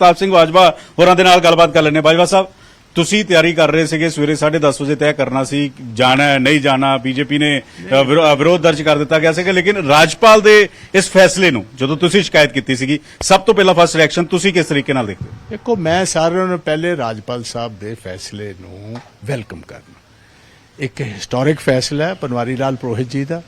ਪ੍ਰਤਾਪ ਸਿੰਘ ਬਾਜਵਾ ਹੋਰਾਂ ਦੇ ਨਾਲ ਗੱਲਬਾਤ ਕਰ ਲੈਣੇ। ਬਾਜਵਾ ਸਾਹਿਬ, ਤੁਸੀਂ ਤਿਆਰੀ ਕਰ ਰਹੇ ਸੀਗੇ, ਸਵੇਰੇ 10:30 ਵਜੇ ਤੈਅ ਕਰਨਾ ਸੀ ਜਾਣਾ ਹੈ ਨਹੀਂ ਜਾਣਾ। ਬੀਜੇਪੀ ਨੇ ਵਿਰੋਧ ਦਰਜ ਕਰ ਦਿੱਤਾ ਗਿਆ ਸੀਗਾ, ਲੇਕਿਨ ਰਾਜਪਾਲ ਦੇ ਇਸ ਫੈਸਲੇ ਨੂੰ ਜਦੋਂ ਤੁਸੀਂ ਸ਼ਿਕਾਇਤ ਕੀਤੀ ਸੀਗੀ, ਸਭ ਤੋਂ ਪਹਿਲਾਂ ਫਸਟ ਰਿਐਕਸ਼ਨ ਤੁਸੀਂ ਕਿਸ ਤਰੀਕੇ ਨਾਲ ਦੇਖਦੇ ਹੋ? ਦੇਖੋ, ਮੈਂ ਸਾਰਿਆਂ ਨੂੰ ਪਹਿਲੇ ਰਾਜਪਾਲ ਸਾਹਿਬ ਦੇ ਫੈਸਲੇ ਨੂੰ ਵੈਲਕਮ ਕਰਨਾ। ਇੱਕ ਹਿਸਟੋਰਿਕ ਫੈਸਲਾ ਹੈ ਪਨਵਾਰੀ ਲਾਲ ਪ੍ਰੋਹਿਤ ਜੀ ਦਾ।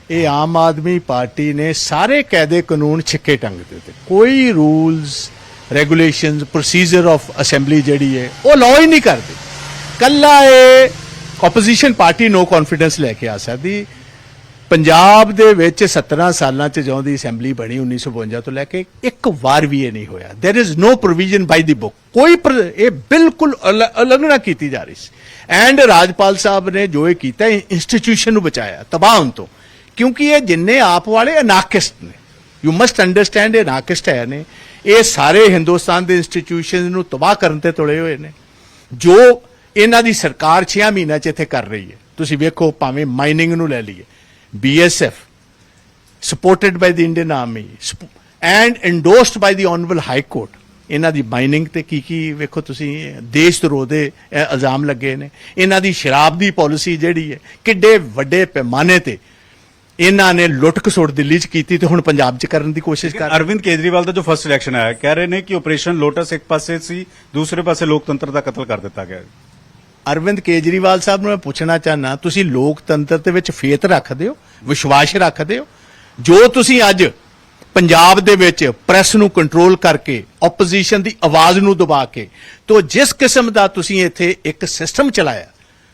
ਇਹ ਆਮ ਆਦਮੀ ਪਾਰਟੀ ਨੇ ਸਾਰੇ ਕਾਇਦੇ ਕਾਨੂੰਨ ਛਿੱਕੇ ਟੰਗ ਦਿੱਤੇ। ਕੋਈ rules regulations procedure of assembly ਜਿਹੜੀ ਹੈ ਉਹ ਲਾਅ ਹੀ ਨਹੀਂ ਕਰਦੇ। ਕੱਲਾ ਇਹ ਆਪੋਜੀਸ਼ਨ ਪਾਰਟੀ ਨੋ ਕੌਨਫੀਡੈਂਸ ਲੈ ਕੇ ਆ ਸਕਦੀ। ਪੰਜਾਬ ਦੇ ਵਿੱਚ 17 ਸਾਲਾਂ 'ਚ ਜਦੋਂ ਦੀ ਅਸੈਂਬਲੀ ਬਣੀ 1952 ਤੋਂ ਲੈ ਕੇ ਇੱਕ ਵਾਰ ਵੀ ਇਹ ਨਹੀਂ ਹੋਇਆ। ਦੇयर is no provision by the book. ਕੋਈ ਇਹ ਬਿਲਕੁਲ ਉਲੰਘਣਾ ਕੀਤੀ ਜਾ ਰਹੀ ਸੀ। ਐਂਡ ਰਾਜਪਾਲ ਸਾਹਿਬ ਨੇ ਜੋ ਇਹ ਕੀਤਾ, ਇੰਸਟੀਟਿਊਸ਼ਨ ਨੂੰ ਬਚਾਇਆ ਤਬਾਹ ਹੋਣ ਤੋਂ, ਕਿਉਂਕਿ ਇਹ ਜਿੰਨੇ ਆਪ ਵਾਲੇ ਅਨਾਕਿਸਟ ਨੇ। ਯੂ ਮਸਟ ਅੰਡਰਸਟੈਂਡ ਇਹ ਅਨਾਕਿਸਟ ਹੈ ਨੇ। ਇਹ ਸਾਰੇ ਹਿੰਦੁਸਤਾਨ ਦੇ ਇੰਸਟੀਟਿਊਸ਼ਨ ਨੂੰ ਤਬਾਹ ਕਰਨ ਤੇ ਤੁਲੇ ਹੋਏ ਨੇ। ਜੋ ਇਹਨਾਂ ਦੀ ਸਰਕਾਰ 6 ਮਹੀਨਿਆਂ 'ਚ ਇੱਥੇ ਕਰ ਰਹੀ ਹੈ, ਤੁਸੀਂ ਵੇਖੋ, ਭਾਵੇਂ ਮਾਈਨਿੰਗ ਨੂੰ ਲੈ ਲਈਏ, BSF supported by the Indian Army and endorsed by the Honorable High Court, ਇਹਨਾਂ ਦੀ ਮਾਈਨਿੰਗ ਤੇ ਕੀ ਵੇਖੋ ਤੁਸੀਂ, ਦੇਸ਼ ਧਰੋਹ ਦੇ ਇਲਜ਼ਾਮ ਲੱਗੇ ਨੇ। ਇਹਨਾਂ ਦੀ ਸ਼ਰਾਬ ਦੀ ਪਾਲਿਸੀ ਜਿਹੜੀ ਹੈ, ਕਿੱਡੇ ਵੱਡੇ ਪੈਮਾਨੇ ਤੇ ਇਹਨਾਂ ਨੇ ਲੁੱਟ ਖਸੁੱਟ ਦਿੱਲੀ 'ਚ ਕੀਤੀ ਤੇ ਹੁਣ ਪੰਜਾਬ 'ਚ ਕਰਨ ਦੀ ਕੋਸ਼ਿਸ਼ ਕਰ ਰਹੇ। ਅਰਵਿੰਦ ਕੇਜਰੀਵਾਲ ਦਾ ਜੋ ਫਸਟ ਰਿਐਕਸ਼ਨ ਆਇਆ, ਕਹਿ ਰਹੇ ਨੇ ਕਿ ਆਪਰੇਸ਼ਨ ਲੋਟਸ ਇੱਕ ਪਾਸੇ ਸੀ, ਦੂਸਰੇ ਪਾਸੇ ਲੋਕਤੰਤਰ ਦਾ ਕਤਲ ਕਰ ਦਿੱਤਾ ਗਿਆ। ਅਰਵਿੰਦ ਕੇਜਰੀਵਾਲ ਸਾਹਿਬ ਨੂੰ ਮੈਂ ਪੁੱਛਣਾ ਚਾਹਨਾ, ਤੁਸੀਂ ਲੋਕਤੰਤਰ ਦੇ ਵਿੱਚ ਫੇਥ ਰੱਖਦੇ ਹੋ, ਵਿਸ਼ਵਾਸ ਰੱਖਦੇ ਹੋ? ਜੋ ਤੁਸੀਂ ਅੱਜ ਪੰਜਾਬ ਦੇ ਵਿੱਚ ਪ੍ਰੈਸ ਨੂੰ ਕੰਟਰੋਲ ਕਰਕੇ, ਆਪੋਜੀਸ਼ਨ ਦੀ ਆਵਾਜ਼ ਨੂੰ ਦਬਾ ਕੇ, ਤੋਂ ਜਿਸ ਕਿਸਮ ਦਾ ਤੁਸੀਂ ਇੱਥੇ ਇੱਕ ਸਿਸਟਮ ਚਲਾਇਆ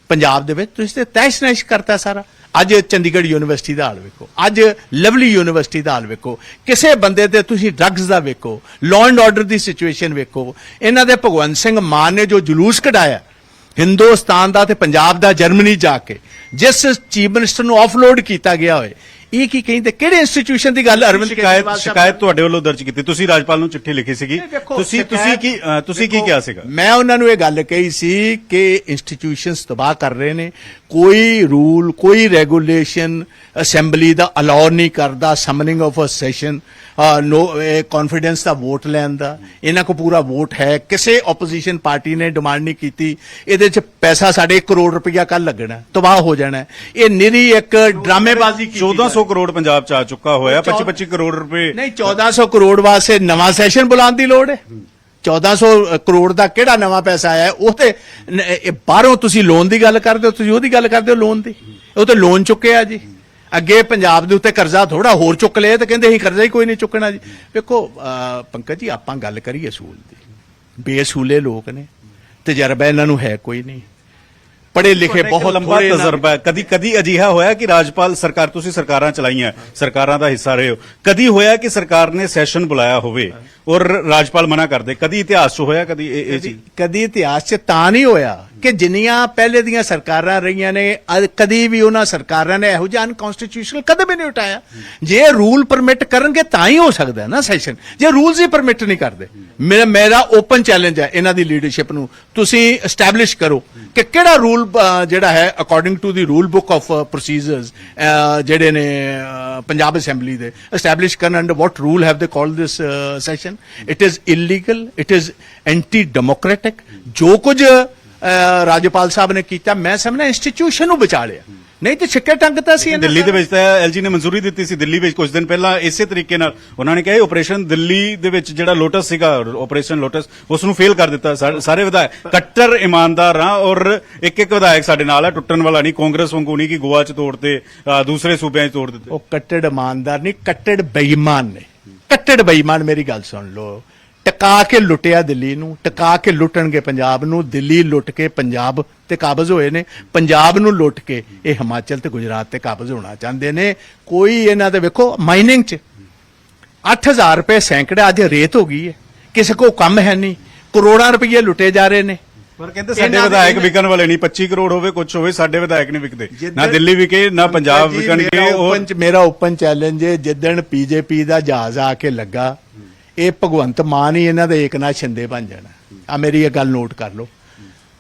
ਪੰਜਾਬ ਦੇ ਵਿੱਚ, ਤੁਸੀਂ ਤੇ ਤਹਿਸ-ਨਹਿਸ ਕਰਤਾ ਸਾਰਾ। ਅੱਜ ਚੰਡੀਗੜ੍ਹ ਯੂਨੀਵਰਸਿਟੀ ਦਾ ਹਾਲ ਵੇਖੋ, ਅੱਜ ਲਵਲੀ ਯੂਨੀਵਰਸਿਟੀ ਦਾ ਹਾਲ ਵੇਖੋ, ਕਿਸੇ ਬੰਦੇ ਤੇ ਤੁਸੀਂ ਡਰੱਗਸ ਦਾ ਵੇਖੋ, law and order the situation ਵੇਖੋ। ਇਹਨਾਂ ਦੇ ਭਗਵੰਤ ਸਿੰਘ ਮਾਨ ਨੇ ਜੋ ਜਲੂਸ ਕਢਾਇਆ ਹਿੰਦੁਸਤਾਨ ਦਾ ਤੇ ਪੰਜਾਬ ਦਾ ਜਰਮਨੀ ਜਾ ਕੇ, ਜਿਸ ਚੀਫ ਮਿਨਿਸਟਰ ਨੂੰ ਆਫਲੋਡ ਕੀਤਾ ਗਿਆ ਹੋਏ, ਇਹ ਕੀ ਕਹਿੰਦੇ, ਕਿਹੜੇ ਇੰਸਟੀਟਿਊਸ਼ਨ ਦੀ ਗੱਲ? ਅਰਵਿੰਦ ਸ਼ਿਕਾਇਤ ਤੁਹਾਡੇ ਵੱਲੋਂ ਦਰਜ ਕੀਤੀ, ਤੁਸੀਂ ਰਾਜਪਾਲ ਨੂੰ ਚਿੱਠੀ ਲਿਖੀ ਸੀਗੀ, ਤੁਸੀਂ ਕੀ ਕਿਹਾ ਸੀਗਾ? ਮੈਂ ਉਹਨਾਂ ਨੂੰ ਇਹ ਗੱਲ ਕਹੀ ਸੀ ਕਿ ਇੰਸਟੀਟਿਊਸ਼ਨਸ ਤਬਾਹ ਕਰ ਰਹੇ ਨੇ। ਕੋਈ ਰੂਲ, ਕੋਈ ਰੈਗੂਲੇਸ਼ਨ ਅਸੈਂਬਲੀ ਦਾ ਅਲਾਉ ਨਹੀਂ ਕਰਦਾ summoning of a session, no confidence ਦਾ ਵੋਟ ਲੈਣ ਦਾ। ਇਹਨਾਂ ਕੋ ਪੂਰਾ ਵੋਟ ਹੈ। ਕਿਸੇ ਆਪੋਜੀਸ਼ਨ ਪਾਰਟੀ ਨੇ ਡਿਮਾਂਡ ਨਹੀਂ ਕੀਤੀ ਇਹਦੇ 'ਚ ਪੈਸਾ ਸਾਡੇ 1 ਕਰੋੜ ਰੁਪਇਆ ਕੱਲ ਲੱਗਣਾ, ਤਬਾਹ ਹੋ ਜਾਣਾ। ਇਹ ਨਿਰੀ ਇੱਕ ਡਰਾਮੇਬਾਜ਼ੀ। 1400 ਕਰੋੜ ਪੰਜਾਬ 'ਚ ਆ ਚੁੱਕਾ ਹੋਇਆ, 25 ਕਰੋੜ ਰੁਪਏ। ਨਹੀਂ, 1400 ਕਰੋੜ ਵਾਸਤੇ ਨਵਾਂ ਸੈਸ਼ਨ ਬੁਲਾਉਣ ਦੀ ਲੋੜ ਹੈ। 1400 ਕਰੋੜ ਦਾ ਕਿਹੜਾ ਨਵਾਂ ਪੈਸਾ ਆਇਆ? ਉਹ ਤੇ ਬਾਹਰੋਂ ਤੁਸੀਂ ਲੋਨ ਦੀ ਗੱਲ ਕਰਦੇ ਹੋ, ਤੁਸੀਂ ਉਹਦੀ ਗੱਲ ਕਰਦੇ ਹੋ ਲੋਨ ਦੀ। ਉਹ ਤੇ ਲੋਨ ਚੁੱਕੇ ਆ ਜੀ। ਅੱਗੇ ਪੰਜਾਬ ਦੇ ਉੱਤੇ ਕਰਜ਼ਾ ਥੋੜਾ ਹੋਰ ਚੁੱਕ ਲਿਆ ਤੇ ਕਹਿੰਦੇ ਅਸੀਂ ਕਰਜ਼ਾ ਹੀ ਕੋਈ ਨਹੀਂ ਚੁੱਕਣਾ ਜੀ। ਵੇਖੋ ਪੰਕਜ ਜੀ, ਆਪਾਂ ਗੱਲ ਕਰੀਏ ਅਸੂਲ ਦੀ, ਬੇਅਸੂਲੇ ਲੋਕ ਨੇ, ਤਜਰਬਾ ਇਹਨਾਂ ਨੂੰ ਹੈ ਕੋਈ ਨਹੀਂ, ਪੜ੍ਹੇ ਲਿਖੇ ਬਹੁਤ ਲੰਬਾ ਤਜਰਬਾ ਹੈ। ਕਦੀ ਅਜਿਹਾ ਹੋਇਆ ਕਿ ਰਾਜਪਾਲ ਸਰਕਾਰ, ਤੁਸੀਂ ਸਰਕਾਰਾਂ ਚਲਾਈਆਂ, ਸਰਕਾਰਾਂ ਦਾ ਹਿੱਸਾ ਰਹੇ ਹੋ, ਕਦੀ ਹੋਇਆ ਕਿ ਸਰਕਾਰ ਨੇ ਸੈਸ਼ਨ ਬੁਲਾਇਆ ਹੋਵੇ ਔਰ ਰਾਜਪਾਲ ਮਨਾ ਕਰਦੇ? ਕਦੀ ਇਤਿਹਾਸ 'ਚ ਹੋਇਆ? ਕਦੀ ਇਹ ਚੀਜ਼ ਕਦੀ ਇਤਿਹਾਸ 'ਚ ਤਾਂ ਨਹੀਂ ਹੋਇਆ ਕਿ ਜਿੰਨੀਆਂ ਪਹਿਲੇ ਦੀਆਂ ਸਰਕਾਰਾਂ ਰਹੀਆਂ ਨੇ, ਕਦੀ ਵੀ ਉਹਨਾਂ ਸਰਕਾਰਾਂ ਨੇ ਇਹੋ ਜਿਹਾ ਅਨਕਨਸਟੀਟਿਊਸ਼ਨਲ ਕਦੇ ਵੀ ਨਹੀਂ ਉਠਾਇਆ। ਜੇ ਰੂਲ ਪਰਮਿਟ ਕਰਨਗੇ ਤਾਂ ਹੀ ਹੋ ਸਕਦਾ ਨਾ ਸੈਸ਼ਨ, ਜੇ ਰੂਲਸ ਹੀ ਪਰਮਿਟ ਨਹੀਂ ਕਰਦੇ। ਮੇਰਾ ਓਪਨ ਚੈਲੰਜ ਹੈ ਇਹਨਾਂ ਦੀ ਲੀਡਰਸ਼ਿਪ ਨੂੰ, ਤੁਸੀਂ ਐਸਟੈਬਲਿਸ਼ ਕਰੋ ਕਿ ਕਿਹੜਾ ਰੂਲ ਜਿਹੜਾ ਹੈ according to the rule book of procedures ਜਿਹੜੇ ਨੇ ਪੰਜਾਬ ਅਸੈਂਬਲੀ ਦੇ, ਐਸਟੈਬਲਿਸ਼ ਕਰਨ ਅੰਡਰ ਵਾਟ ਰੂਲ ਹੈਵ ਦੇ called this session. It is illegal, it is anti democratic. ਜੋ ਕੁਝ ਰਾਜਪਾਲ ਸਾਹਿਬ ਨੇ ਕੀਤਾ, ਮੈਂ ਸਮਝਦਾ ਇੰਸਟੀਟਿਊਸ਼ਨ ਨੂੰ ਬਚਾ ਲਿਆ, ਨਹੀਂ ਤੇ ਛਿੱਕੇ ਟੰਗਤਾ ਸੀ। ਦਿੱਲੀ ਦੇ ਵਿੱਚ ਤਾਂ ਐਲਜੀ ਨੇ ਮਨਜ਼ੂਰੀ ਦਿੱਤੀ ਸੀ, ਦਿੱਲੀ ਵਿੱਚ ਕੁਝ ਦਿਨ ਪਹਿਲਾਂ ਇਸੇ ਤਰੀਕੇ ਨਾਲ ਉਹਨਾਂ ਨੇ ਕਿਹਾ ਆਪਰੇਸ਼ਨ ਦਿੱਲੀ ਦੇ ਵਿੱਚ ਜਿਹੜਾ ਲੋਟਸ ਸੀਗਾ, ਆਪਰੇਸ਼ਨ ਲੋਟਸ, ਉਸ ਨੂੰ ਫੇਲ ਕਰ ਦਿੱਤਾ। ਸਾਰੇ ਵਿਧਾਇਕ ਕੱਟਰ ਇਮਾਨਦਾਰ ਆ ਔਰ ਇੱਕ ਵਿਧਾਇਕ ਸਾਡੇ ਨਾਲ ਆ, ਟੁੱਟਣ ਵਾਲਾ ਨਹੀਂ, ਕਾਂਗਰਸ ਵਾਂਗੂ ਨਹੀਂ ਕਿ ਗੋਆ 'ਚ ਤੋੜਦੇ, ਦੂਸਰੇ ਸੂਬਿਆਂ 'ਚ ਤੋੜ ਦਿੱਤੇ। ਉਹ ਕੱਟੜ ਇਮਾਨਦਾਰ ਨਹੀਂ, ਕੱਟੜ ਬੇਈਮਾਨ ਨੇ। ਕੱਟੜ ਬੇਈਮਾਨ, ਮੇਰੀ ਗੱਲ ਸੁਣ ਲਓ। ਟਕਾ ਕੇ ਲੁੱਟਿਆ ਦਿੱਲੀ ਨੂੰ, ਟਕਾ ਕੇ ਲੁੱਟਣਗੇ ਪੰਜਾਬ ਨੂੰ। ਦਿੱਲੀ ਲੁੱਟ ਕੇ ਪੰਜਾਬ ਤੇ ਕਾਬਜ਼ ਹੋਏ ਨੇ, ਪੰਜਾਬ ਨੂੰ ਲੁੱਟ ਕੇ ਇਹ ਹਿਮਾਚਲ ਤੇ ਗੁਜਰਾਤ ਤੇ ਕਾਬਜ਼ ਹੋਣਾ ਚਾਹੁੰਦੇ ਨੇ। ਕੋਈ ਇਹਨਾਂ ਦੇ ਵੇਖੋ ਮਾਈਨਿੰਗ 'ਚ 8000 ਰੁਪਏ ਸੈਂਕੜੇ ਅੱਜ ਰੇਤ ਹੋ ਗਈ ਹੈ, ਕਿਸੇ ਕੋ ਕੰਮ ਹੈ ਨਹੀਂ, ਕਰੋੜਾਂ ਰੁਪਏ ਲੁੱਟੇ ਜਾ ਰਹੇ ਨੇ। ਪਰ ਕਹਿੰਦੇ ਸਾਡੇ ਵਿਧਾਇਕ ਵਿਕਣ ਵਾਲੇ ਨਹੀਂ, 25 ਕਰੋੜ ਹੋਵੇ ਕੁਝ ਹੋਵੇ, ਸਾਡੇ ਵਿਧਾਇਕ ਨਹੀਂ ਵਿਕਦੇ, ਨਾ ਦਿੱਲੀ ਵਿਕੇ ਨਾ ਪੰਜਾਬ ਵਿਕਣਗੇ। ਮੇਰਾ ਓਪਨ ਚੈਲੰਜ ਹੈ, ਜਿੱਦਣ ਬੀਜੇਪੀ ਦਾ ਜਹਾਜ਼ ਆ ਕੇ ਲੱਗਾ, ਇਹ ਭਗਵੰਤ ਮਾਨ ਹੀ ਇਹਨਾਂ ਦੇ ਏਕਨਾਥ ਸ਼ਿੰਦੇ ਬਣ ਜਾਣਾ। ਆ ਮੇਰੀ ਇਹ ਗੱਲ ਨੋਟ ਕਰ ਲਓ।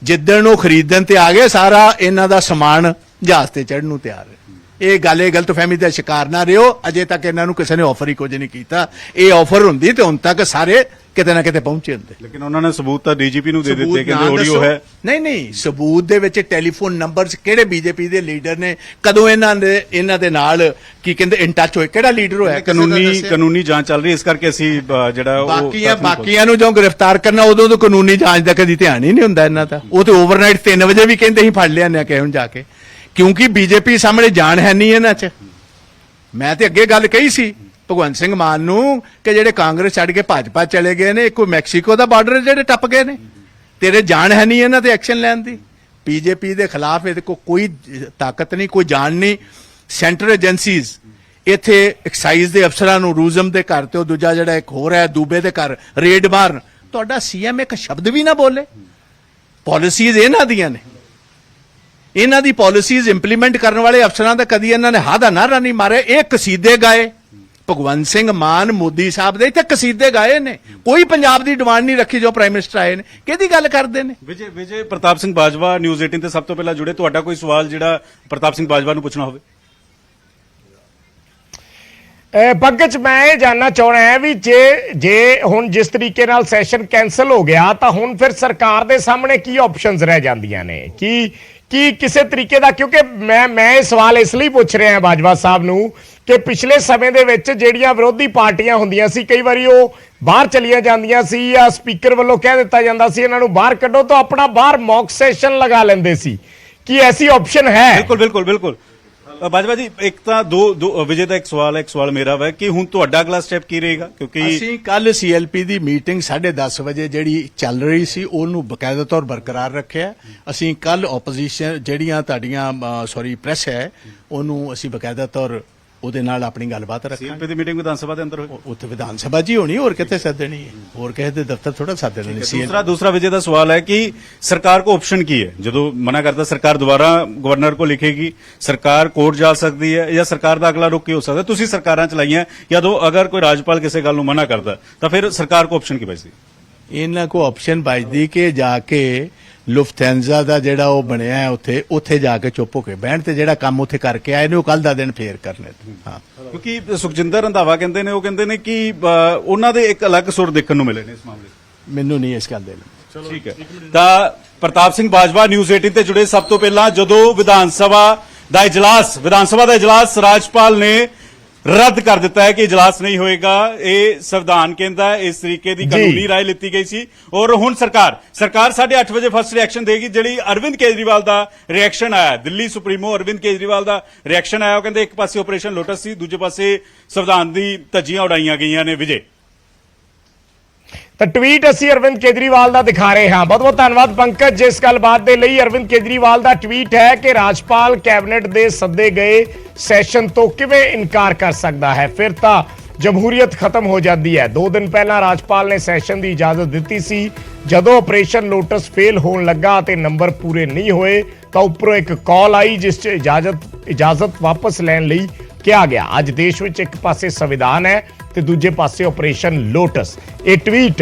ਜਿੱਦਣ ਉਹ ਖਰੀਦਣ ਤੇ ਆ ਗਏ, ਸਾਰਾ ਇਹਨਾਂ ਦਾ ਸਮਾਨ ਜਹਾਜ਼ ਤੇ ਚੜ੍ਹਨ ਨੂੰ ਤਿਆਰ ਹੈ। ਇਹ ਗੱਲ ਇਹ ਗਲਤਫਹਿਮੀ ਦਾ ਸ਼ਿਕਾਰ ਨਾ ਰਿਓ। ਅਜੇ ਤੱਕ ਇਹਨਾਂ ਨੂੰ ਕਿਸੇ ਨੇ ਆਫਰ ਹੀ ਕੁਝ ਨਹੀਂ ਕੀਤਾ। ਇਹ ਆਫਰ ਹੁੰਦੀ ਤੇ ਹੁਣ ਤੱਕ ਸਾਰੇ ਕਿਤੇ ਨਾ ਕਿਤੇ ਪਹੁੰਚੇ ਹੁੰਦੇ। ਲੇਕਿਨ ਉਹਨਾਂ ਨੇ ਸਬੂਤ ਤਾਂ ਡੀਜੀਪੀ ਨੂੰ ਦੇ ਦਿੱਤੇ, ਸਬੂਤ ਕਹਿੰਦੇ ਨਾ ਆਡੀਓ ਦੱਸੋ। ਹੈ। ਨਹੀਂ ਸਬੂਤ ਦੇ ਵਿੱਚ ਟੈਲੀਫੋਨ ਨੰਬਰਸ ਕਿਹੜੇ ਬੀਜੇਪੀ ਦੇ ਲੀਡਰ ਨੇ, ਕਦੋਂ ਇਹਨਾਂ ਦੇ ਨਾਲ ਕੀ ਕਹਿੰਦੇ ਇਨ ਟੱਚ ਹੋਏ, ਕਿਹੜਾ ਲੀਡਰ ਹੋਇਆ, ਕਾਨੂੰਨੀ ਜਾਂਚ ਚੱਲ ਰਹੀ ਹੈ, ਇਸ ਕਰਕੇ ਅਸੀਂ ਜਿਹੜਾ ਉਹ ਬਾਕੀਆਂ ਨੂੰ ਜਦੋਂ ਗ੍ਰਿਫਤਾਰ ਕਰਨਾ ਉਦੋਂ ਤੋਂ ਕਾਨੂੰਨੀ ਜਾਂਚ ਦਾ ਕਦੀ ਧਿਆਨ ਹੀ ਨਹੀਂ ਹੁੰਦਾ ਇਹਨਾਂ ਦਾ। ਉਹ ਤੇ ਓਵਰਨਾਈਟ 3 ਵਜੇ ਵੀ ਕਹਿੰਦੇ ਸੀ ਫੜ ਲਿਆਨੇ ਕਿਉਂ ਜਾ ਕੇ, ਕਿਉਂਕਿ ਬੀਜੇਪੀ ਸਾਹਮਣੇ ਜਾਨ ਹੈ ਨਹੀਂ ਇਹਨਾਂ 'ਚ। ਮੈਂ ਤੇ ਅੱਗੇ ਗੱਲ ਕਹੀ ਸੀ ਭਗਵੰਤ ਸਿੰਘ ਮਾਨ ਨੂੰ ਕਿ ਜਿਹੜੇ ਕਾਂਗਰਸ ਛੱਡ ਕੇ ਭਾਜਪਾ ਚਲੇ ਗਏ ਨੇ, ਕੋਈ ਮੈਕਸੀਕੋ ਦਾ ਬਾਰਡਰ ਜਿਹੜੇ ਟੱਪ ਗਏ ਨੇ, ਤੇਰੇ ਜਾਨ ਹੈ ਨਹੀਂ ਇਹਨਾਂ ਤੇ ਐਕਸ਼ਨ ਲੈਣ ਦੀ। ਬੀਜੇਪੀ ਦੇ ਖਿਲਾਫ ਇਹਦੇ ਕੋਲ ਕੋਈ ਤਾਕਤ ਨਹੀਂ, ਕੋਈ ਜਾਨ ਨਹੀਂ। ਸੈਂਟਰ ਏਜੰਸੀਜ਼ ਇੱਥੇ ਐਕਸਾਈਜ਼ ਦੇ ਅਫਸਰਾਂ ਨੂੰ ਰੂਜ਼ਮ ਦੇ ਘਰ ਤੇ ਉਹ ਦੂਜਾ ਜਿਹੜਾ ਇੱਕ ਹੋਰ ਹੈ ਦੂਬੇ ਦੇ ਘਰ ਰੇਡ ਮਾਰਨ, ਤੁਹਾਡਾ ਸੀਐਮ ਇੱਕ ਸ਼ਬਦ ਵੀ ਨਾ ਬੋਲੇ। ਪਾਲਿਸੀਜ਼ ਇਹਨਾਂ ਦੀਆਂ ਨੇ, ਇਹਨਾਂ ਦੀ ਪਾਲਿਸੀਜ਼ ਇੰਪਲੀਮੈਂਟ ਕਰਨ ਵਾਲੇ ਅਫਸਰਾਂ ਦਾ ਕਦੀ ਇਹਨਾਂ ਨੇ ਹਾਂ ਦਾ ਨਾਅਰਾ ਨਹੀਂ ਮਾਰਿਆ। ਇਹ ਕਸੀਦੇ ਗਾਏ ਭਗਵੰਤ ਸਿੰਘ ਮਾਨ ਮੋਦੀ ਸਾਹਿਬ ਦੇ, ਇੱਥੇ ਕਸੀਦੇ ਗਾਏ ਨੇ, ਕੋਈ ਪੰਜਾਬ ਦੀ ਡਿਮਾਂਡ ਨਹੀਂ ਰੱਖੀ। ਜੋ ਪ੍ਰਾਈਮ ਮਿਨਿਸਟਰ ਆਏ ਨੇ ਕਿਹਦੀ ਗੱਲ ਕਰਦੇ ਨੇ? ਵਿਜੇ ਪ੍ਰਤਾਪ ਸਿੰਘ ਬਾਜਵਾ ਨਿਊਜ਼ 18 ਤੇ ਸਭ ਤੋਂ ਪਹਿਲਾਂ ਜੁੜੇ, ਤੁਹਾਡਾ ਕੋਈ ਸਵਾਲ ਜਿਹੜਾ ਪ੍ਰਤਾਪ ਸਿੰਘ ਬਾਜਵਾ ਨੂੰ ਪੁੱਛਣਾ ਹੋਵੇ? ਪੰਕਜ, ਮੈਂ ਇਹ ਜਾਨਣਾ ਚਾਹੁੰਦਾ ਹਾਂ ਵੀ ਜੇ ਹੁਣ ਜਿਸ ਤਰੀਕੇ ਨਾਲ ਸੈਸ਼ਨ ਕੈਂਸਲ ਹੋ ਗਿਆ ਤਾਂ ਹੁਣ ਫਿਰ ਸਰਕਾਰ ਦੇ ਸਾਹਮਣੇ ਕੀ ਆਪਸ਼ਨਸ ਰਹਿ ਜਾਂਦੀਆਂ ਨੇ? ਕੀ ਕਿਸੇ ਤਰੀਕੇ ਦਾ, ਕਿਉਂਕਿ ਮੈਂ ਇਹ ਸਵਾਲ ਇਸ ਲਈ ਪੁੱਛ ਰਿਹਾ ਬਾਜਵਾ ਸਾਹਿਬ ਨੂੰ ਕਿ ਪਿਛਲੇ ਸਮੇਂ ਦੇ ਵਿੱਚ ਜਿਹੜੀਆਂ ਵਿਰੋਧੀ ਪਾਰਟੀਆਂ ਹੁੰਦੀਆਂ ਸੀ, ਕਈ ਵਾਰੀ ਉਹ ਬਾਹਰ ਚਲੀਆਂ ਜਾਂਦੀਆਂ ਸੀ ਜਾਂ ਸਪੀਕਰ ਵੱਲੋਂ ਕਹਿ ਦਿੱਤਾ ਜਾਂਦਾ ਸੀ ਇਹਨਾਂ ਨੂੰ ਬਾਹਰ ਕੱਢੋ, ਤਾਂ ਆਪਣਾ ਬਾਹਰ ਮੌਕ ਸੈਸ਼ਨ ਲਗਾ ਲੈਂਦੇ ਸੀ। ਕੀ ਐਸੀ ਆਪਸ਼ਨ ਹੈ? ਬਿਲਕੁਲ ਬਾਜਵਾ ਜੀ, ਇੱਕ ਤਾਂ ਦੋ ਵਿਜੇ ਦਾ ਇੱਕ ਸਵਾਲ ਮੇਰਾ ਵਾ ਕਿ ਹੁਣ ਤੁਹਾਡਾ ਅਗਲਾ ਸਟੈਪ ਕੀ ਰਹੇਗਾ? ਕਿਉਂਕਿ ਅਸੀਂ ਕੱਲ ਸੀਐਲਪੀ ਦੀ ਮੀਟਿੰਗ 10:30 ਵਜੇ ਜਿਹੜੀ ਚੱਲ ਰਹੀ ਸੀ ਉਹਨੂੰ ਬਕਾਇਦਾ ਤੌਰ ਬਰਕਰਾਰ ਰੱਖਿਆ। ਅਸੀਂ ਕੱਲ ਆਪੋਜੀਸ਼ਨ ਜਿਹੜੀਆਂ ਤੁਹਾਡੀਆਂ ਪ੍ਰੈਸ ਹੈ ਉਹਨੂੰ ਅਸੀਂ ਬਕਾਇਦਾ ਤੌਰ ਉਹਦੇ ਨਾਲ ਆਪਣੀ ਗੱਲਬਾਤ ਰੱਖਾਂਗੇ। ਸੀਐਲਪੀ ਦੀ ਮੀਟਿੰਗ ਵਿਧਾਨ ਸਭਾ ਦੇ ਅੰਦਰ ਹੋਈ, ਉੱਥੇ ਵਿਧਾਨ ਸਭਾ ਜੀ ਹੋਣੀ, ਹੋਰ ਕਿੱਥੇ ਸੱਦਣੀ ਹੈ? ਹੋਰ ਕਿਸੇ ਦੇ ਦਫ਼ਤਰ ਥੋੜਾ ਸੱਦਣੀ ਸੀ। दूसरा विजय का सवाल है कि सरकार को ऑप्शन की है, जो मना करता सरकार दोबारा गवर्नर को लिखेगी, सरकार कोर्ट जा सकती है या सरकार का अगला रुख की हो सकता है? तुसी सरकारां चलाइयां या दो, अगर कोई राज्यपाल किसी गल नूं मना करता तो फिर सरकार को ऑप्शन की बचदी? ਇਹਨਾਂ ਕੋ ਆਪਸ਼ਨ ਬਚਦੀ ਕਿ ਜਾ ਕੇ ਲੁਫਥੈਂਜ਼ਾ ਦਾ ਜਿਹੜਾ ਉਹ ਬਣਿਆ ਹੈ ਉੱਥੇ ਜਾ ਕੇ ਚੁੱਪ ਹੋ ਕੇ ਬਹਿਣ ਤੇ ਜਿਹੜਾ ਕੰਮ ਉੱਥੇ ਕਰਕੇ ਆਏ ਨੇ ਉਹ ਕੱਲ ਦਾ ਦਿਨ ਫੇਰ ਕਰਨੇ। ਹਾਂ, ਕਿਉਂਕਿ ਸੁਖਜਿੰਦਰ ਰੰਧਾਵਾ ਕਹਿੰਦੇ ਨੇ ਕਿ ਉਹਨਾਂ ਦੇ ਇੱਕ ਅਲੱਗ ਸੁਰ ਦੇਖਣ ਨੂੰ ਮਿਲੇ ਨੇ ਇਸ ਮਾਮਲੇ 'ਚ। ਮੈਨੂੰ ਨਹੀਂ ਇਸ ਗੱਲ ਦੇ ਠੀਕ ਹੈ, ਤਾਂ ਪ੍ਰਤਾਪ ਸਿੰਘ ਬਾਜਵਾ ਨਿਊਜ਼ 18 ਤੇ ਜੁੜੇ। ਸਭ ਤੋਂ ਪਹਿਲਾਂ ਜਦੋਂ ਵਿਧਾਨ ਸਭਾ ਦਾ ਇਜਲਾਸ ਰਾਜਪਾਲ ਨੇ ਰੱਦ ਕਰ ਦਿੱਤਾ ਹੈ ਕਿ ਇਜਲਾਸ ਨਹੀਂ ਹੋਏਗਾ, ਇਹ ਸੰਵਿਧਾਨ ਕਹਿੰਦਾ ਹੈ, ਇਸ ਤਰੀਕੇ ਦੀ ਕਾਨੂੰਨੀ ਰਾਏ ਲਿੱਤੀ ਗਈ ਸੀ। ਔਰ ਹੁਣ ਸਰਕਾਰ 8:30 ਵਜੇ ਫਸਟ ਰਿਐਕਸ਼ਨ ਦੇਗੀ। ਜਿਹੜੀ ਅਰਵਿੰਦ ਕੇਜਰੀਵਾਲ ਦਾ ਰਿਐਕਸ਼ਨ ਆਇਆ, ਦਿੱਲੀ ਸੁਪਰੀਮੋ ਅਰਵਿੰਦ ਕੇਜਰੀਵਾਲ ਦਾ ਰਿਐਕਸ਼ਨ ਆਇਆ, ਉਹ ਕਹਿੰਦੇ ਇੱਕ ਪਾਸੇ ਆਪਰੇਸ਼ਨ ਲੋਟਸ ਸੀ, ਦੂਜੇ ਪਾਸੇ ਸੰਵਿਧਾਨ ਦੀ ਧੱਜੀਆਂ ਉਡਾਈਆਂ ਗਈਆਂ ਨੇ। ਵਿਜੇ, ਤਾਂ ਟਵੀਟ ਅਸੀਂ ਅਰਵਿੰਦ ਕੇਜਰੀਵਾਲ ਦਾ ਦਿਖਾ ਰਹੇ ਹਾਂ। ਬਹੁਤ ਬਹੁਤ ਧੰਨਵਾਦ ਪੰਕਜ ਜਿਸ ਗੱਲਬਾਤ ਦੇ ਲਈ। ਅਰਵਿੰਦ ਕੇਜਰੀਵਾਲ ਦਾ ਟਵੀਟ ਹੈ ਕਿ ਰਾਜਪਾਲ ਕੈਬਨਿਟ ਦੇ ਸੱਦੇ ਗਏ ਸੈਸ਼ਨ ਤੋਂ ਕਿਵੇਂ ਇਨਕਾਰ ਕਰ ਸਕਦਾ ਹੈ? ਫਿਰ ਤਾਂ ਜਮਹੂਰੀਅਤ ਖਤਮ ਹੋ ਜਾਂਦੀ ਹੈ। 2 ਦਿਨ ਪਹਿਲਾਂ ਰਾਜਪਾਲ ਨੇ ਸੈਸ਼ਨ ਦੀ ਇਜਾਜ਼ਤ ਦਿੱਤੀ ਸੀ। ਜਦੋਂ ਆਪਰੇਸ਼ਨ ਲੋਟਸ ਫੇਲ ਹੋਣ ਲੱਗਾ ਤੇ ਨੰਬਰ ਪੂਰੇ ਨਹੀਂ ਹੋਏ ਤਾਂ ਉੱਪਰੋਂ ਇੱਕ ਕਾਲ ਆਈ ਜਿਸ 'ਚ ਇਜਾਜ਼ਤ ਵਾਪਸ ਲੈਣ ਲਈ ਕਿਹਾ ਗਿਆ। ਅੱਜ ਦੇਸ਼ ਵਿੱਚ ਇੱਕ ਪਾਸੇ ਸੰਵਿਧਾਨ ਹੈ ਤੇ ਦੂਜੇ ਪਾਸੇ ਆਪਰੇਸ਼ਨ ਲੋਟਸ। ਇਹ ਟਵੀਟ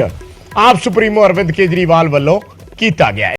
ਆਪ ਸੁਪਰੀਮੋ ਅਰਵਿੰਦ ਕੇਜਰੀਵਾਲ ਵੱਲੋਂ ਕੀਤਾ ਗਿਆ ਹੈ।